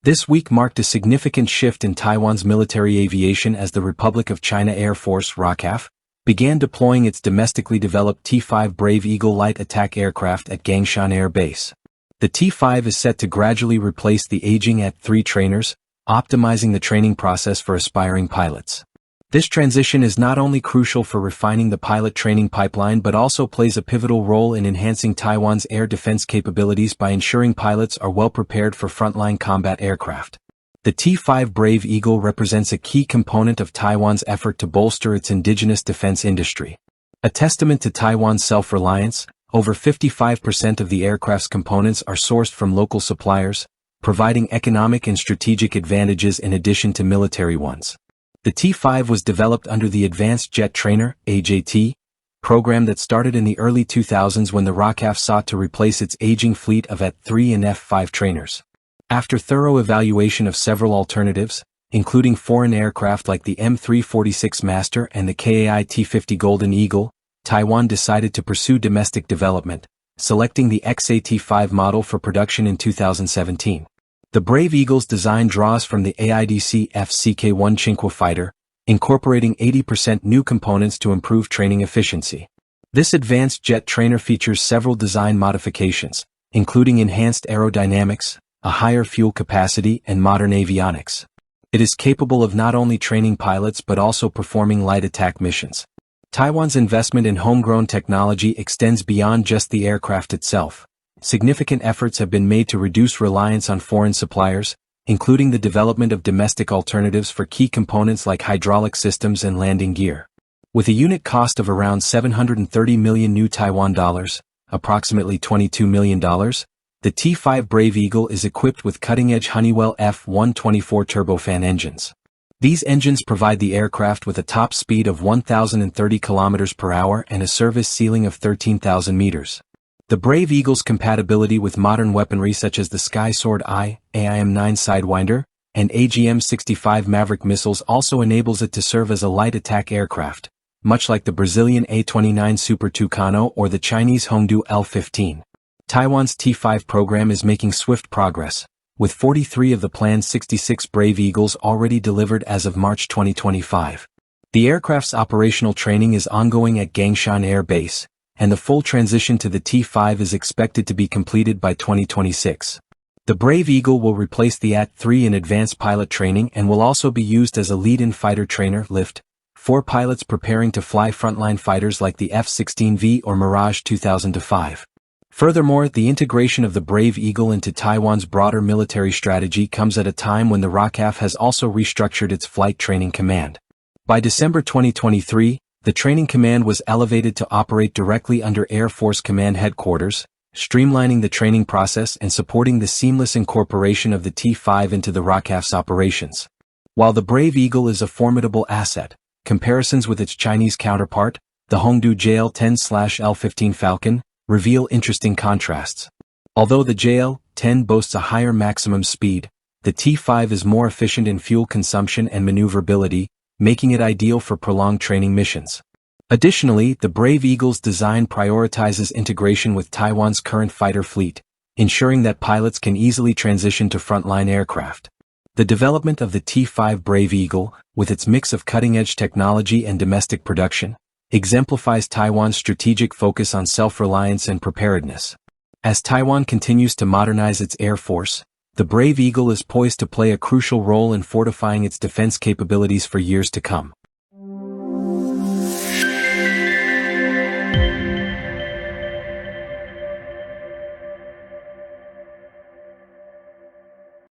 This week marked a significant shift in Taiwan's military aviation as the Republic of China Air Force (ROCAF) began deploying its domestically developed T-5 Brave Eagle light attack aircraft at Gangshan Air Base. The T-5 is set to gradually replace the aging AT-3 trainers, optimizing the training process for aspiring pilots. This transition is not only crucial for refining the pilot training pipeline but also plays a pivotal role in enhancing Taiwan's air defense capabilities by ensuring pilots are well prepared for frontline combat aircraft. The T-5 Brave Eagle represents a key component of Taiwan's effort to bolster its indigenous defense industry. A testament to Taiwan's self-reliance, over 55% of the aircraft's components are sourced from local suppliers, providing economic and strategic advantages in addition to military ones. The T-5 was developed under the Advanced Jet Trainer (AJT) program that started in the early 2000s when the ROCAF sought to replace its aging fleet of AT-3 and F-5 trainers. After thorough evaluation of several alternatives, including foreign aircraft like the M346 Master and the KAI T-50 Golden Eagle, Taiwan decided to pursue domestic development, selecting the XAT-5 model for production in 2017. The Brave Eagle's design draws from the AIDC FCK-1 Chinqua fighter, incorporating 80% new components to improve training efficiency. This advanced jet trainer features several design modifications, including enhanced aerodynamics, a higher fuel capacity, and modern avionics. It is capable of not only training pilots but also performing light attack missions. Taiwan's investment in homegrown technology extends beyond just the aircraft itself. Significant efforts have been made to reduce reliance on foreign suppliers, including the development of domestic alternatives for key components like hydraulic systems and landing gear. With a unit cost of around 730 million new Taiwan dollars, approximately $22 million, the T-5 Brave Eagle is equipped with cutting-edge Honeywell F124 turbofan engines. These engines provide the aircraft with a top speed of 1,030 km per hour and a service ceiling of 13,000 meters. The Brave Eagle's compatibility with modern weaponry such as the Sky Sword I, AIM-9 Sidewinder, and AGM-65 Maverick missiles also enables it to serve as a light attack aircraft, much like the Brazilian A-29 Super Tucano or the Chinese Hongdu L-15. Taiwan's T-5 program is making swift progress, with 43 of the planned 66 Brave Eagles already delivered as of March 2025. The aircraft's operational training is ongoing at Gangshan Air Base, and the full transition to the T-5 is expected to be completed by 2026. The Brave Eagle will replace the AT-3 in advanced pilot training and will also be used as a lead-in fighter trainer lift for pilots preparing to fly frontline fighters like the F-16V or Mirage 2005. Furthermore, the integration of the Brave Eagle into Taiwan's broader military strategy comes at a time when the ROCAF has also restructured its flight training command. By December 2023, the training command was elevated to operate directly under Air Force Command Headquarters, streamlining the training process and supporting the seamless incorporation of the T-5 into the ROCAF's operations. While the Brave Eagle is a formidable asset, comparisons with its Chinese counterpart, the Hongdu JL-10/L-15 Falcon, reveal interesting contrasts. Although the JL-10 boasts a higher maximum speed, the T-5 is more efficient in fuel consumption and maneuverability, making it ideal for prolonged training missions. Additionally, the Brave Eagle's design prioritizes integration with Taiwan's current fighter fleet, ensuring that pilots can easily transition to frontline aircraft. The development of the T-5 Brave Eagle, with its mix of cutting-edge technology and domestic production, exemplifies Taiwan's strategic focus on self-reliance and preparedness. As Taiwan continues to modernize its air force, the Brave Eagle is poised to play a crucial role in fortifying its defense capabilities for years to come.